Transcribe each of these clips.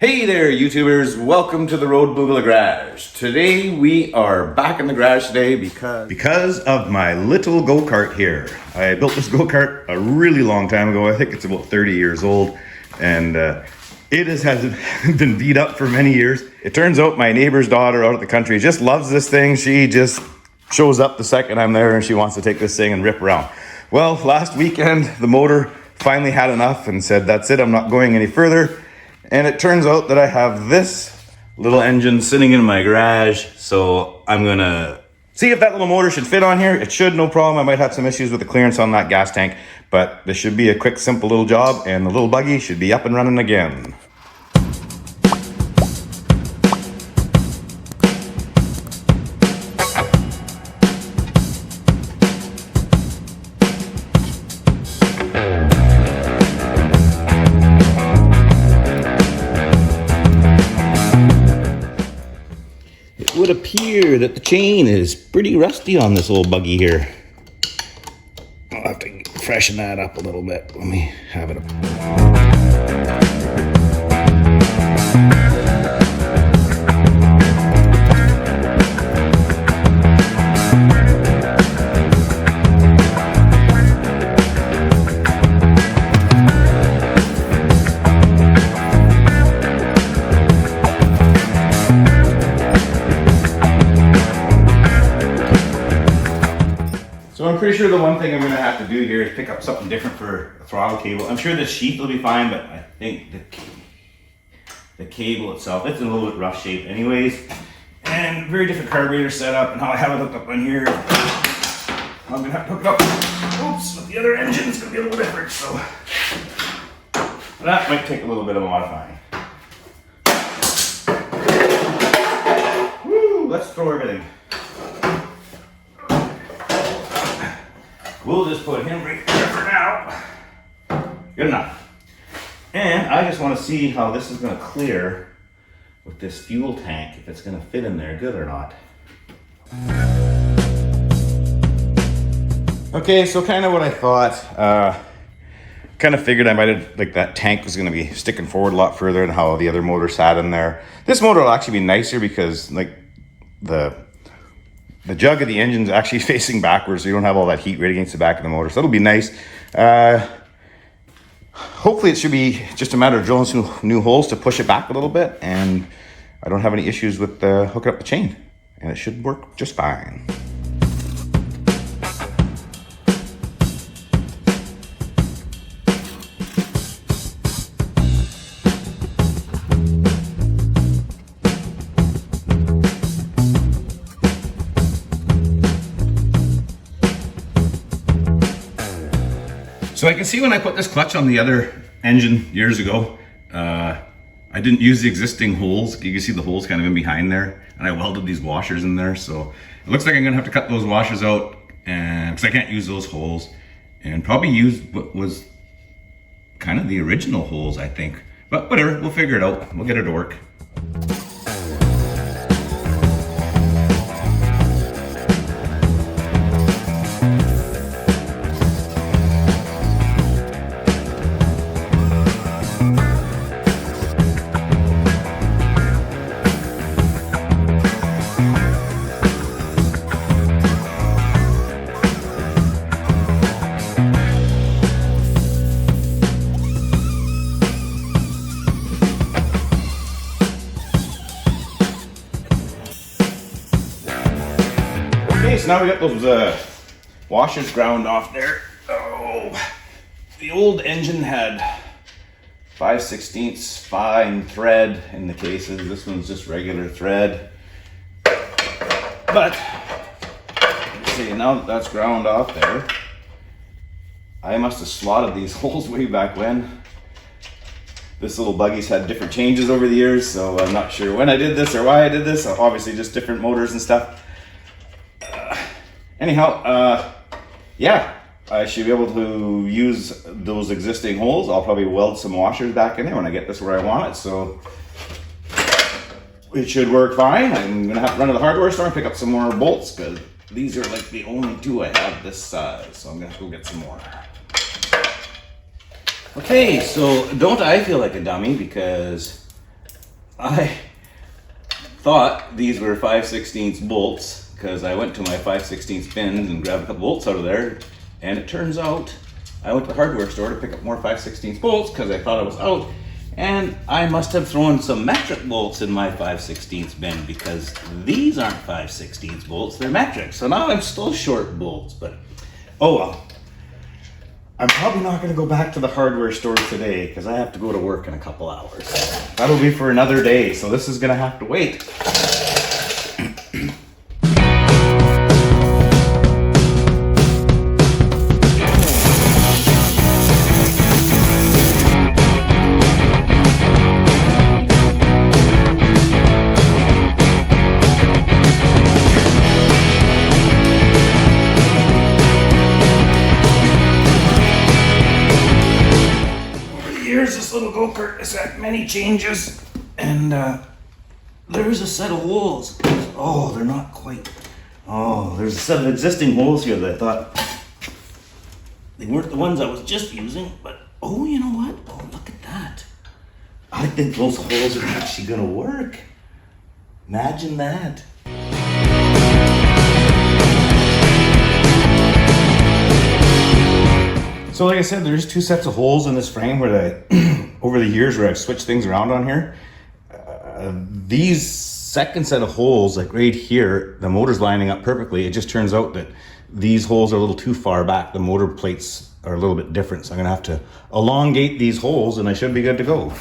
Hey there, YouTubers. Welcome to the RoadBoogala Garage. Today we are back in the garage today because of my little go-kart here. I built this go-kart a really long time ago. I think it's about 30 years old, and it has been beat up for many years. It turns out my neighbor's daughter out of the country just loves this thing. She just shows up the second I'm there and she wants to take this thing and rip around. Well, last weekend the motor finally had enough and said, that's it, I'm not going any further. And it turns out that I have this little engine sitting in my garage, so I'm gonna see if that little motor should fit on here. It should, no problem. I might have some issues with the clearance on that gas tank, but this should be a quick, simple little job, and the little buggy should be up and running again. It would appear that the chain is pretty rusty on this old buggy here. I'll have to freshen that up a little bit. Let me have it up. So I'm pretty sure the one thing I'm going to have to do here is pick up something different for a throttle cable. I'm sure the sheath will be fine, but I think the cable itself, it's in a little bit rough shape anyways. And very different carburetor setup, and how I have it hooked up on here. I'm going to have to hook it up, oops, with the other engine. It's going to be a little different, so that might take a little bit of modifying. Woo, let's throw everything. We'll just put him right there for now. Good enough. And I just want to see how this is going to clear with this fuel tank, if it's going to fit in there good or not. Okay, so kind of what I thought. Kind of figured I might have, like, that tank was going to be sticking forward a lot further than how the other motor sat in there. This motor will actually be nicer because, like, the jug of the engine is actually facing backwards, so you don't have all that heat right against the back of the motor. So that'll be nice. Hopefully it should be just a matter of drilling some new holes to push it back a little bit, and I don't have any issues with hooking up the chain, and it should work just fine. So I can see when I put this clutch on the other engine years ago, I didn't use the existing holes. You can see the holes kind of in behind there, and I welded these washers in there. So it looks like I'm gonna have to cut those washers out, and because I can't use those holes, and probably use what was kind of the original holes, I think. But whatever, we'll figure it out. We'll get it to work. Okay, so now we got those washers ground off there. Oh, the old engine had 5/16 fine thread in the cases. This one's just regular thread. But let's see, now that that's ground off there, I must have slotted these holes way back when. This little buggy's had different changes over the years, so I'm not sure when I did this or why I did this. Obviously just different motors and stuff. Anyhow, yeah, I should be able to use those existing holes. I'll probably weld some washers back in there when I get this where I want it, so it should work fine. I'm gonna have to run to the hardware store and pick up some more bolts, because these are like the only two I have this size, so I'm gonna have to go get some more. Okay, so don't I feel like a dummy, because I thought these were 5/16 bolts because I went to my 5/16 pins and grabbed a couple bolts out of there, and it turns out I went to the hardware store to pick up more 5/16 bolts because I thought I was out, and I must have thrown some metric bolts in my 5/16 bin because these aren't 5/16 bolts, they're metric. So now I'm still short bolts, but oh well. I'm probably not going to go back to the hardware store today because I have to go to work in a couple hours. That'll be for another day, so this is going to have to wait. This little go-kart has had many changes, and there's a set of holes. Oh, they're not quite. Oh, there's a set of existing holes here that I thought they weren't the ones I was just using, but oh, you know what? Oh, look at that. I think those holes are actually gonna work. Imagine that. So like I said, there's two sets of holes in this frame where over the years where I've switched things around on here. These second set of holes, like right here, the motor's lining up perfectly. It just turns out that these holes are a little too far back. The motor plates are a little bit different. So I'm gonna have to elongate these holes and I should be good to go.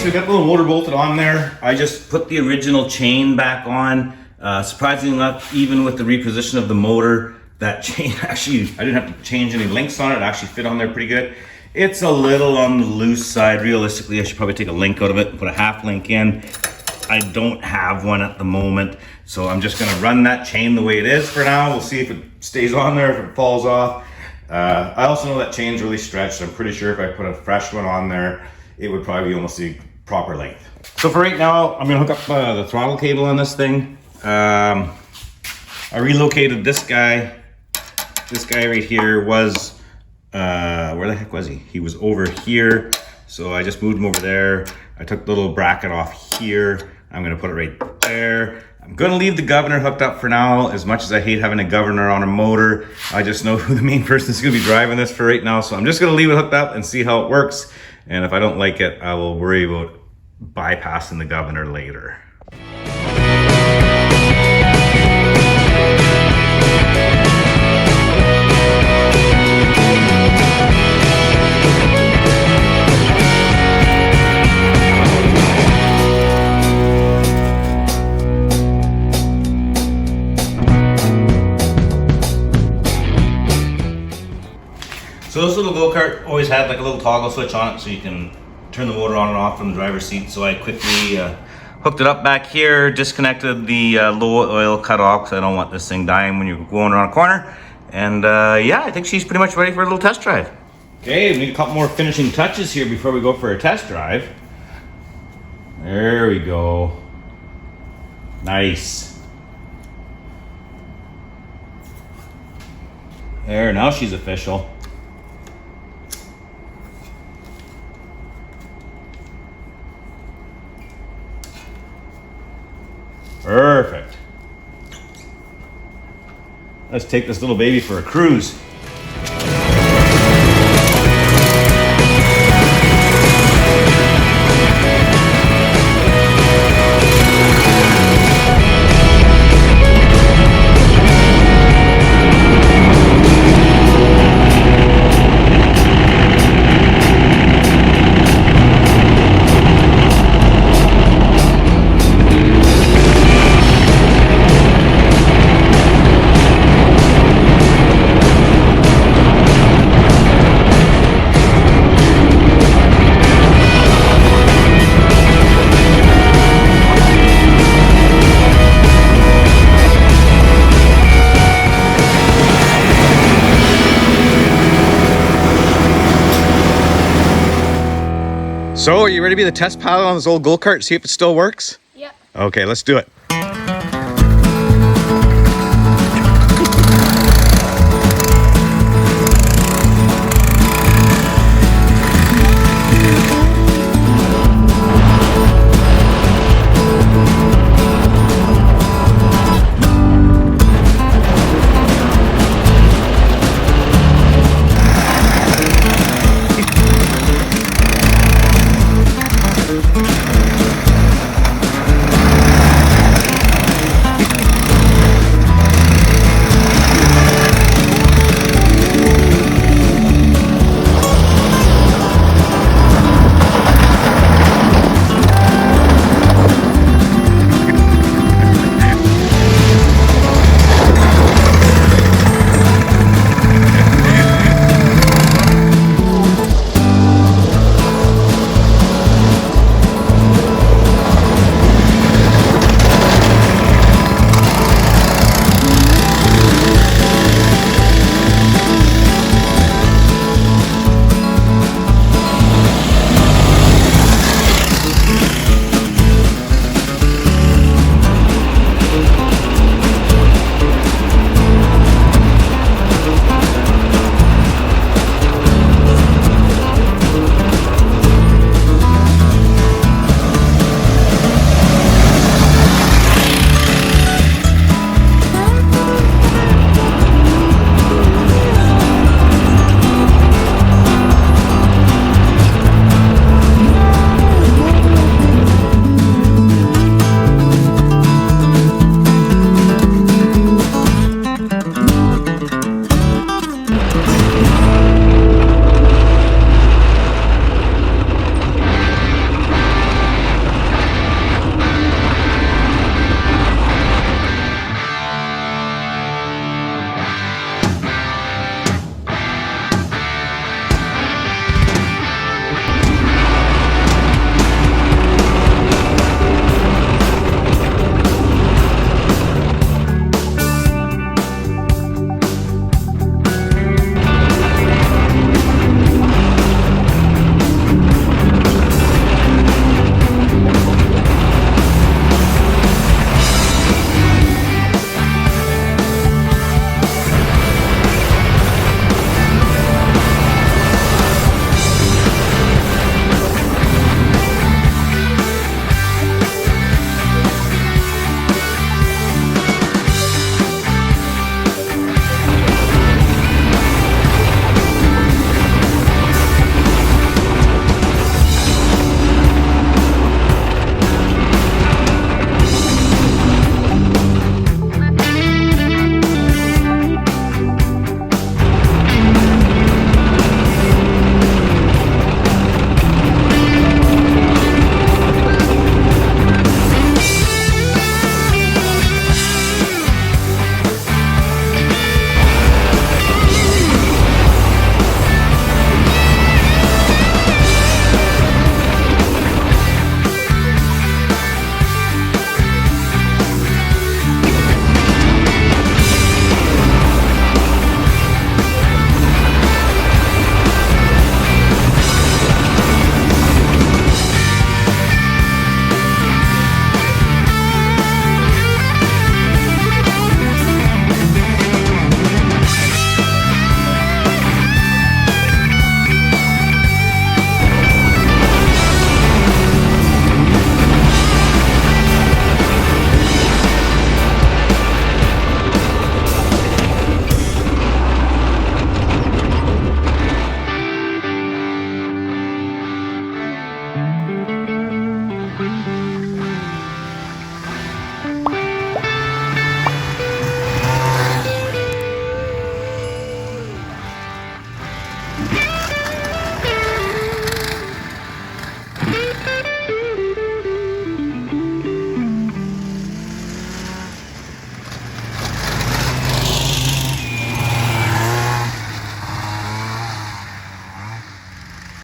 We got the little motor bolted on there. I just put the original chain back on. Surprisingly enough, even with the reposition of the motor, that chain actually, I didn't have to change any links on it. It actually fit on there pretty good. It's a little on the loose side. Realistically, I should probably take a link out of it and put a half link in. I don't have one at the moment, so I'm just gonna run that chain the way it is for now. We'll see if it stays on there, if it falls off. I also know that chain's really stretched. I'm pretty sure if I put a fresh one on there, it would probably be almost the proper length. So for right now, I'm gonna hook up the throttle cable on this thing. I relocated this guy. This guy right here was, where the heck was he? He was over here. So I just moved him over there. I took the little bracket off here. I'm gonna put it right there. I'm gonna leave the governor hooked up for now. As much as I hate having a governor on a motor, I just know who the main person is gonna be driving this for right now. So I'm just gonna leave it hooked up and see how it works. And if I don't like it, I will worry about bypassing the governor later. So this little go-kart always had like a little toggle switch on it so you can turn the motor on and off from the driver's seat. So I quickly hooked it up back here, disconnected the low oil cutoff because I don't want this thing dying when you're going around a corner. And yeah, I think she's pretty much ready for a little test drive. Okay, we need a couple more finishing touches here before we go for a test drive. There we go. Nice. There, now she's official. Perfect. Let's take this little baby for a cruise. So, are you ready to be the test pilot on this old go-kart, see if it still works? Yep. Okay, let's do it.